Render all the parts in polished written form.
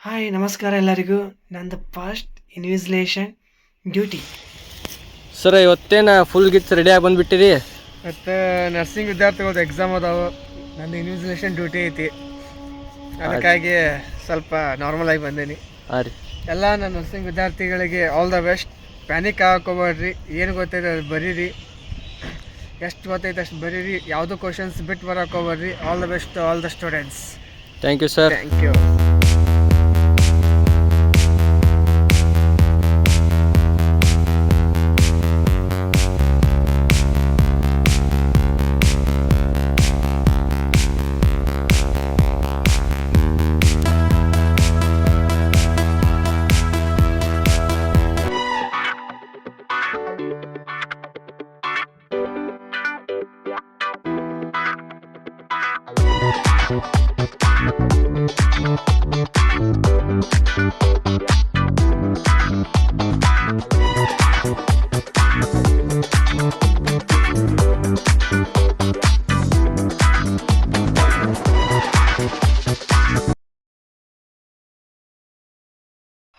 Hi ನಮಸ್ಕಾರ ಎಲ್ಲರಿಗೂ. ನಂದು ಫಸ್ಟ್ ಇನ್ವಿಜಿಲೇಷನ್ ಡ್ಯೂಟಿ. ಸರ್ ಇವತ್ತೇನು ಫುಲ್ ಗಿಚ್ ರೆಡಿಯಾಗಿ ಬಂದುಬಿಟ್ಟಿರಿ? ಮತ್ತು ನರ್ಸಿಂಗ್ ವಿದ್ಯಾರ್ಥಿಗಳದ್ದು ಎಕ್ಸಾಮ್ ಅದಾವೆ. ನಂದು ಇನ್ವಿಜಿಲೇಷನ್ ಡ್ಯೂಟಿ ಐತಿ, ಅದಕ್ಕಾಗಿ ಸ್ವಲ್ಪ ನಾರ್ಮಲ್ ಆಗಿ ಬಂದೇನಿ. ಹಾಂ ರೀ. ಎಲ್ಲ ನನ್ನ ನರ್ಸಿಂಗ್ ವಿದ್ಯಾರ್ಥಿಗಳಿಗೆ ಆಲ್ ದ ಬೆಸ್ಟ್. ಪ್ಯಾನಿಕ್ ಹಾಕೋಬೇಡ್ರಿ, ಏನು ಗೊತ್ತೈತೆ ಅದು ಬರೀರಿ, ಎಷ್ಟು ಗೊತ್ತೈತೆ ಅಷ್ಟು ಬರೀರಿ, ಯಾವುದೋ ಕ್ವಶನ್ಸ್ ಬಿಟ್ಟು ಬರೋಕೋಬೇಡ್ರಿ. All the best all the students. Thank you sir. Thank you.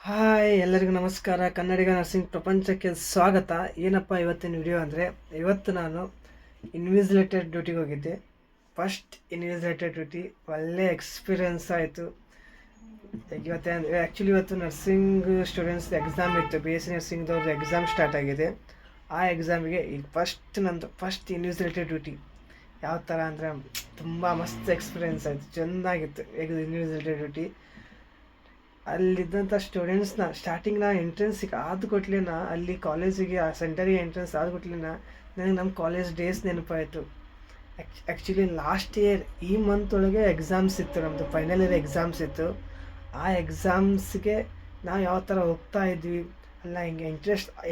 Hi ಎಲ್ಲರಿಗೂ ನಮಸ್ಕಾರ. ಕನ್ನಡಿಗ ನರ್ಸಿಂಗ್ ಪ್ರಪಂಚಕ್ಕೆ ಸ್ವಾಗತ. ಏನಪ್ಪ ಇವತ್ತಿನ ವಿಡಿಯೋ ಅಂದರೆ, ಇವತ್ತು ನಾನು ಇನ್ವಿಜಿಲೇಟೆಡ್ ಡ್ಯೂಟಿಗೆ ಹೋಗಿದ್ದೆ. ಫಸ್ಟ್ ಇನ್ವಿಜಿಲೇಟೆಡ್ ಡ್ಯೂಟಿ ಒಳ್ಳೆ ಎಕ್ಸ್ಪೀರಿಯನ್ಸ್ ಆಯಿತು. ಆ್ಯಕ್ಚುಲಿ ಇವತ್ತು ನರ್ಸಿಂಗ್ ಸ್ಟೂಡೆಂಟ್ಸ್ ಎಕ್ಸಾಮ್ ಇತ್ತು. ಬಿ ಎಸ್ ಸಿ ನರ್ಸಿಂಗ್ದವ್ರದ್ದು ಎಕ್ಸಾಮ್ ಸ್ಟಾರ್ಟ್ ಆಗಿದೆ. ಆ ಎಕ್ಸಾಮಿಗೆ ಈಗ ಫಸ್ಟ್ ಇನ್ವಿಜಿಲೇಟೆಡ್ ಡ್ಯೂಟಿ ಯಾವ ಥರ ಅಂದರೆ ತುಂಬ ಮಸ್ತ್ ಎಕ್ಸ್ಪೀರಿಯೆನ್ಸ್ ಆಯಿತು, ಚೆಂದಾಗಿತ್ತು ಇನ್ವಿಜಿಲೇಟೆಡ್ ಡ್ಯೂಟಿ. ಅಲ್ಲಿದ್ದಂಥ ಸ್ಟೂಡೆಂಟ್ಸ್ನ ಸ್ಟಾರ್ಟಿಂಗ್ ಎಂಟ್ರೆನ್ಸಿಗೆ ಆದ ಕೊಟ್ಲಿನ, ಅಲ್ಲಿ ಕಾಲೇಜಿಗೆ ಆ ಸೆಂಟರಿಗೆ ಎಂಟ್ರೆನ್ಸ್ ಆದ ಕೊಟ್ಲಿನ ನನಗೆ ನಮ್ಮ ಕಾಲೇಜ್ ಡೇಸ್ ನೆನಪಾಯಿತು. ಆ್ಯಕ್ಚುಲಿ ಲಾಸ್ಟ್ ಇಯರ್ ಈ ಮಂತ್ ಒಳಗೆ ಎಕ್ಸಾಮ್ಸ್ ಇತ್ತು, ನಮ್ಮದು ಫೈನಲ್ ಇಯರ್ ಎಕ್ಸಾಮ್ಸ್ ಇತ್ತು. ಆ ಎಕ್ಸಾಮ್ಸ್ಗೆ ನಾವು ಯಾವ ಥರ ಹೋಗ್ತಾ ಇದ್ವಿ ಅಲ್ಲ, ಹಿಂಗೆ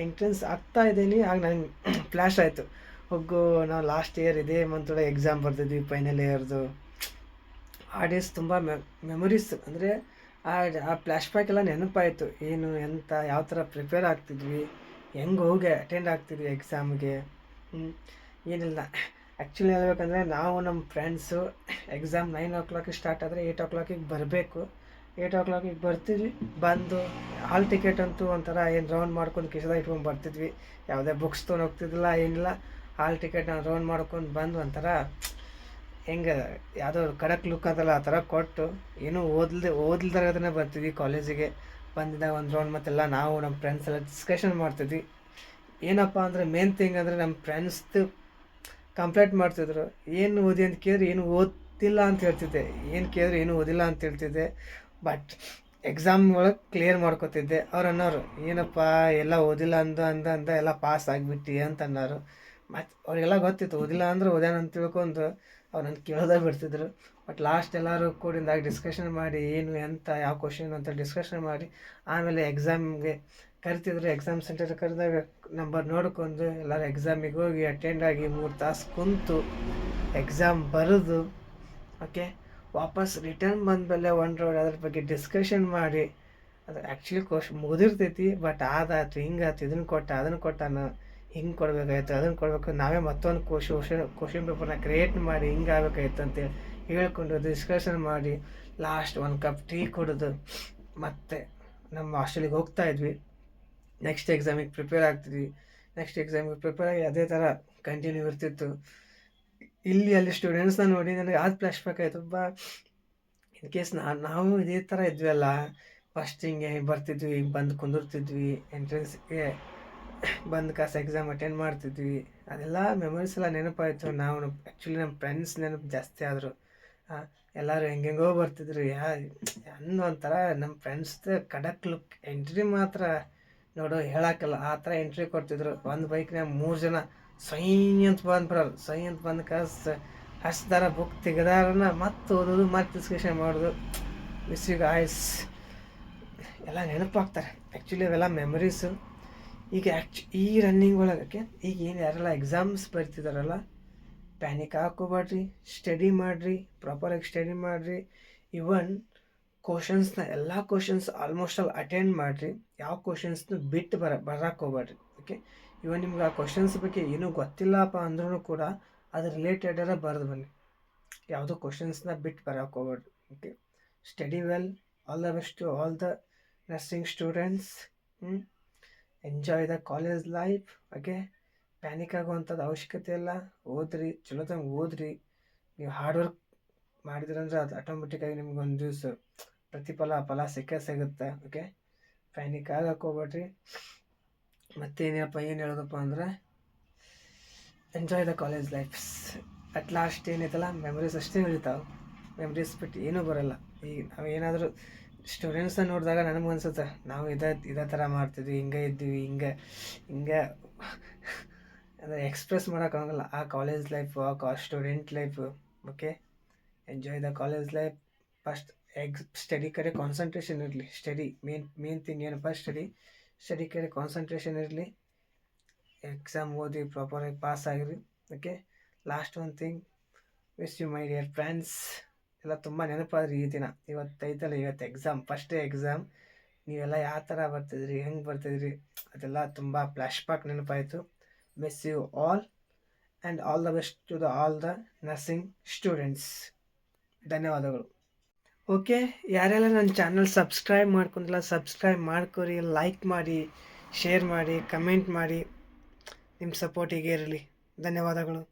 ಎಂಟ್ರೆನ್ಸ್ ಆಗ್ತಾ ಇದ್ದೀನಿ. ಆಗ ನನಗೆ ಫ್ಲ್ಯಾಶ್ ಆಯಿತು, ಹೋಗು ನಾವು ಲಾಸ್ಟ್ ಇಯರ್ ಇದೇ ಮಂತ್ ಒಳಗೆ ಎಕ್ಸಾಮ್ ಬರ್ತಿದ್ವಿ ಫೈನಲ್ ಇಯರ್ದು. ಆ ಡೇಸ್ ತುಂಬ ಮೆಮೊರೀಸ್ ಅಂದರೆ ಆ ಫ್ಲ್ಯಾಶ್ ಬ್ಯಾಕ್ ಎಲ್ಲ ನೆನಪಾಯಿತು. ಏನು ಎಂತ ಯಾವ ಥರ ಪ್ರಿಪೇರ್ ಆಗ್ತಿದ್ವಿ, ಹೆಂಗೆ ಹೋಗಿ ಅಟೆಂಡ್ ಆಗ್ತಿದ್ವಿ ಎಕ್ಸಾಮ್ಗೆ. ಏನಿಲ್ಲ, ಆ್ಯಕ್ಚುಲಿ ಹೇಳ್ಬೇಕಂದ್ರೆ ನಾವು ನಮ್ಮ ಫ್ರೆಂಡ್ಸು ಎಕ್ಸಾಮ್ 9 o'clock ಸ್ಟಾರ್ಟ್ ಆದರೆ 8 o'clock ಬರಬೇಕು. 8 o'clock ಬರ್ತಿದ್ವಿ. ಬಂದು ಹಾಲ್ ಟಿಕೆಟ್ ಅಂತೂ ಒಂಥರ ಏನು ರೌಂಡ್ ಮಾಡ್ಕೊಂಡು ಕಿಸದಾಗ ಇಟ್ಕೊಂಡು ಬರ್ತಿದ್ವಿ. ಯಾವುದೇ ಬುಕ್ಸ್ ತೊಗೊಂಡು ಹೋಗ್ತಿದ್ದಿಲ್ಲ, ಏನಿಲ್ಲ. ಹಾಲ್ ಟಿಕೆಟ್ ನಾವು ರೌಂಡ್ ಮಾಡ್ಕೊಂಡು ಬಂದು ಒಂಥರ ಹೆಂಗೆ ಯಾವುದೋ ಕಡಕ್ ಲುಕ್ ಅಂತಲ್ಲ ಆ ಥರ ಕೊಟ್ಟು ಏನೂ ಓದ್ಲ್ದಾಗದೇ ಬರ್ತಿದ್ವಿ ಕಾಲೇಜಿಗೆ. ಬಂದಿದ್ದಾಗ ಒಂದು ರೌಂಡ್ ಮತ್ತೆಲ್ಲ ನಾವು ನಮ್ಮ ಫ್ರೆಂಡ್ಸ್ ಎಲ್ಲ ಡಿಸ್ಕಷನ್ ಮಾಡ್ತಿದ್ವಿ. ಏನಪ್ಪ ಅಂದರೆ ಮೇನ್ ಥಿಂಗ್ ಅಂದರೆ ನಮ್ಮ ಫ್ರೆಂಡ್ಸ್ದು ಕಂಪ್ಲೇಂಟ್ ಮಾಡ್ತಿದ್ರು. ಏನು ಓದಿ ಅಂತ ಕೇಳಿದ್ರೆ ಏನು ಓದಿಲ್ಲ ಅಂತ ಹೇಳ್ತಿದ್ದೆ, ಏನು ಕೇಳಿದ್ರೆ ಏನು ಓದಿಲ್ಲ ಅಂತ ಹೇಳ್ತಿದ್ದೆ. ಬಟ್ ಎಕ್ಸಾಮ್ ಒಳಗೆ ಕ್ಲಿಯರ್ ಮಾಡ್ಕೊತಿದ್ದೆ. ಅವ್ರು ಅನ್ನೋರು, ಏನಪ್ಪ ಎಲ್ಲ ಓದಿಲ್ಲ ಅಂದ ಎಲ್ಲ ಪಾಸ್ ಆಗಿಬಿಟ್ಟು ಅಂತ ಅನ್ನೋರು. ಮತ್ತು ಅವ್ರಿಗೆಲ್ಲ ಗೊತ್ತಿತ್ತು ಓದಿಲ್ಲ ಅಂದ್ರೆ ಓದ್ಯಾನ ಅಂತ ತಿಳ್ಕೊಂಡು ಅವ್ರು ನನ್ನ ಕೇಳೋದೇ ಬಿಡ್ತಿದ್ರು. ಬಟ್ ಲಾಸ್ಟ್ ಎಲ್ಲರೂ ಕೂಡಿಂದಾಗ ಡಿಸ್ಕಷನ್ ಮಾಡಿ ಏನು ಎಂತ ಯಾವ ಕ್ವಶನ್ ಅಂತ ಡಿಸ್ಕಷನ್ ಮಾಡಿ ಆಮೇಲೆ ಎಕ್ಸಾಮ್ಗೆ ಕರಿತಿದ್ರು. ಎಕ್ಸಾಮ್ ಸೆಂಟರ್ ಕರೆದಾಗ ನಂಬರ್ ನೋಡ್ಕೊಂಡು ಎಲ್ಲರೂ ಎಕ್ಸಾಮಿಗೆ ಹೋಗಿ ಅಟೆಂಡ್ ಆಗಿ 3 ತಾಸು ಕುಂತು ಎಕ್ಸಾಮ್ ಬರೆದು ಓಕೆ ವಾಪಸ್ ರಿಟರ್ನ್ ಬಂದಮೇಲೆ ಒಂದು ರೌಂಡ್ ಅದ್ರ ಬಗ್ಗೆ ಡಿಸ್ಕಷನ್ ಮಾಡಿ. ಅದು ಆ್ಯಕ್ಚುಲಿ ಮುಗಿದಿರ್ತೈತಿ, ಬಟ್ ಆದಾಯ್ತು ಹಿಂಗಾಯ್ತು, ಇದನ್ನು ಕೊಟ್ಟ ಅದನ್ನು ಕೊಟ್ಟಾನ, ಹಿಂಗೆ ಕೊಡಬೇಕಾಯ್ತು ಅದನ್ನು ಕೊಡಬೇಕು, ನಾವೇ ಮತ್ತೊಂದು ಕ್ವಶನ್ ಪೇಪರ್ನ ಕ್ರಿಯೇಟ್ ಮಾಡಿ ಹಿಂಗೆ ಆಗಬೇಕಾಯ್ತು ಅಂತೇಳಿ ಹೇಳ್ಕೊಂಡು ಡಿಸ್ಕಷನ್ ಮಾಡಿ ಲಾಸ್ಟ್ 1 ಕಪ್ ಟೀ ಕುಡಿದು ಮತ್ತೆ ನಮ್ಮ ಹಾಸ್ಟೆಲಿಗೆ ಹೋಗ್ತಾಯಿದ್ವಿ. ನೆಕ್ಸ್ಟ್ ಎಕ್ಸಾಮಿಗೆ ಪ್ರಿಪೇರ್ ಆಗ್ತಿದ್ವಿ. ನೆಕ್ಸ್ಟ್ ಎಕ್ಸಾಮಿಗೆ ಪ್ರಿಪೇರ್ ಆಗಿ ಅದೇ ಥರ ಕಂಟಿನ್ಯೂ ಇರ್ತಿತ್ತು. ಅಲ್ಲಿ ಸ್ಟೂಡೆಂಟ್ಸ್ನ ನೋಡಿ ನನಗೆ ಅದು ಫ್ಲ್ಯಾಶ್ ಬ್ಯಾಕ್ ಆಯಿತು. ಇನ್ ಕೇಸ್ ನಾವು ಇದೇ ಥರ ಇದ್ವಿ ಅಲ್ಲ, ಫಸ್ಟ್ ಹಿಂಗೆ ಬರ್ತಿದ್ವಿ, ಹಿಂಗೆ ಬಂದು ಕುಂದಿರ್ತಿದ್ವಿ, ಎಂಟ್ರೆನ್ಸ್ಗೆ ಬಂದು ಕಾಸು ಎಕ್ಸಾಮ್ ಅಟೆಂಡ್ ಮಾಡ್ತಿದ್ವಿ. ಅದೆಲ್ಲ ಮೆಮೊರೀಸ್ ಎಲ್ಲ ನೆನಪಾಯಿತು. ನಾವು ಆ್ಯಕ್ಚುಲಿ ನಮ್ಮ ಫ್ರೆಂಡ್ಸ್ ನೆನಪು ಜಾಸ್ತಿ ಆದರು. ಎಲ್ಲರೂ ಹೆಂಗೆಂಗೋ ಬರ್ತಿದ್ರು. ಒಂಥರ ನಮ್ಮ ಫ್ರೆಂಡ್ಸ್ದು ಕಡಕ್ ಲುಕ್ ಎಂಟ್ರಿ ಮಾತ್ರ ನೋಡು ಹೇಳೋಕ್ಕಲ್ಲ, ಆ ಥರ ಎಂಟ್ರಿ ಕೊಡ್ತಿದ್ರು. ಒಂದು ಬೈಕ್ನಾಗ 3 ಜನ ಸೈ ಅಂತ ಬಂದ್ಬಿಡೋರು. ಸೈ ಅಂತ ಬಂದು ಕಾಸು ಹಚ್ದಾರ ಬುಕ್ ತೆಗೆದಾರನ ಮತ್ತೆ ಓದೋದು ಮತ್ತೆ ಡಿಸ್ಕಷನ್ ಮಾಡೋದು. ಮಿಸ್ಸಿಗೆ ಆಯ್ಸ್ ಎಲ್ಲ ನೆನಪಾಗ್ತಾರೆ. ಆ್ಯಕ್ಚುಲಿ ಅವೆಲ್ಲ ಮೆಮೊರೀಸು. ಈಗ ಈ ರನ್ನಿಂಗ್ ಒಳಗೆ ಈಗ ಏನು ಯಾರೆಲ್ಲ ಎಕ್ಸಾಮ್ಸ್ ಬರ್ತಿದಾರಲ್ಲ, ಪ್ಯಾನಿಕ್ ಹಾಕೋಬೇಡ್ರಿ, ಸ್ಟಡಿ ಮಾಡಿರಿ, ಪ್ರಾಪರಾಗಿ ಸ್ಟಡಿ ಮಾಡಿರಿ. ಇವನ್ ಎಲ್ಲ ಕ್ವಶನ್ಸ್ ಆಲ್ಮೋಸ್ಟ್ ಆಲ್ ಅಟೆಂಡ್ ಮಾಡಿರಿ. ಯಾವ ಕ್ವಶನ್ಸ್ನು ಬಿಟ್ಟು ಬರೋಕ್ಕೆ ಹೋಗ್ಬೇಡ್ರಿ. ಓಕೆ, ಇವನ್ ನಿಮ್ಗೆ ಆ ಕ್ವಶನ್ಸ್ ಬಗ್ಗೆ ಏನೂ ಗೊತ್ತಿಲ್ಲಪ್ಪ ಅಂದ್ರೂ ಕೂಡ ಅದ್ರ ರಿಲೇಟೆಡರ ಬರೆದು ಬನ್ನಿ. ಯಾವುದೋ ಕ್ವಶನ್ಸ್ನ ಬಿಟ್ಟು ಬರೋಕ್ಕೆ ಹೋಗ್ಬೇಡ್ರಿ. Okay, study well, all the best to all the nursing students. Enjoy the college life. Okay, panic ಆಗುವಂಥದ್ದು ಅವಶ್ಯಕತೆ ಇಲ್ಲ. ಓದ್ರಿ, ಚಲೋದಂಗೆ ಓದ್ರಿ. ನೀವು ಹಾರ್ಡ್ ವರ್ಕ್ ಮಾಡಿದ್ರಂದ್ರೆ ಅದು ಆಟೋಮೆಟಿಕ್ಕಾಗಿ ನಿಮ್ಗೆ ಒಂದು ದಿವಸ ಫಲ ಸಿಕ್ಕೇ ಸಿಗುತ್ತೆ. ಓಕೆ, ಪ್ಯಾನಿಕ್ ಆಗಕ್ಕೆ ಹೋಗ್ಬೇಡ್ರಿ. ಮತ್ತೇನಪ್ಪ ಏನು ಹೇಳೋದಪ್ಪ ಅಂದ್ರೆ, enjoy the college lifes. At last ಏನೈತಲ್ಲ, ಮೆಮರೀಸ್ ಅಷ್ಟೇ ಉಳಿತಾವೆ. ಮೆಮರೀಸ್ ಬಿಟ್ಟು ಏನೂ ಬರೋಲ್ಲ. ಈಗ ನಾವು ಏನಾದರೂ ಸ್ಟೂಡೆಂಟ್ಸ್ನ ನೋಡಿದಾಗ ನನಗೆ ಅನ್ಸುತ್ತೆ, ನಾವು ಇದೇ ಥರ ಮಾಡ್ತಿದ್ವಿ, ಹಿಂಗೆ ಇದ್ವಿ, ಹಿಂಗೆ ಅಂದರೆ ಎಕ್ಸ್ಪ್ರೆಸ್ ಮಾಡೋಕ್ಕಾಗಲ್ಲ ಆ ಕಾಲೇಜ್ ಲೈಫು, ಆ student life. Okay, enjoy the college life. First study ಕಡೆ ಕಾನ್ಸಂಟ್ರೇಷನ್ ಇರಲಿ. ಸ್ಟಡಿ ಮೇನ್ ಥಿಂಗ್ ಏನಪ್ಪ, ಸ್ಟಡಿ ಕಡೆ ಕಾನ್ಸಂಟ್ರೇಷನ್ ಇರಲಿ. ಎಕ್ಸಾಮ್ ಓದಿ ಪ್ರಾಪರಾಗಿ ಪಾಸ್ ಆಗಿರಿ. Okay, last one thing, wish you my dear friends. ಎಲ್ಲ ತುಂಬ ನೆನಪಾದ್ರಿ ಈ ದಿನ. ಇವತ್ತು ಎಕ್ಸಾಮ್, ಫಸ್ಟ್ ಡೇ ಎಕ್ಸಾಮ್. ನೀವೆಲ್ಲ ಯಾವ ಥರ ಬರ್ತಿದ್ರಿ, ಹೆಂಗೆ ಬರ್ತಿದ್ರಿ, ಅದೆಲ್ಲ ತುಂಬ ಫ್ಲ್ಯಾಶ್ ಬ್ಯಾಕ್ ನೆನಪಾಯಿತು. Miss you all and all the best to all the nursing students. ಧನ್ಯವಾದಗಳು. ಓಕೆ, ಯಾರೆಲ್ಲ ನನ್ನ ಚಾನಲ್ ಸಬ್ಸ್ಕ್ರೈಬ್ ಮಾಡ್ಕೊಂಡಿಲ್ಲ, ಸಬ್ಸ್ಕ್ರೈಬ್ ಮಾಡ್ಕೊರಿ, ಲೈಕ್ ಮಾಡಿ, ಶೇರ್ ಮಾಡಿ, ಕಮೆಂಟ್ ಮಾಡಿ. ನಿಮ್ಮ ಸಪೋರ್ಟ್ ಹೀಗೆ ಇರಲಿ. ಧನ್ಯವಾದಗಳು.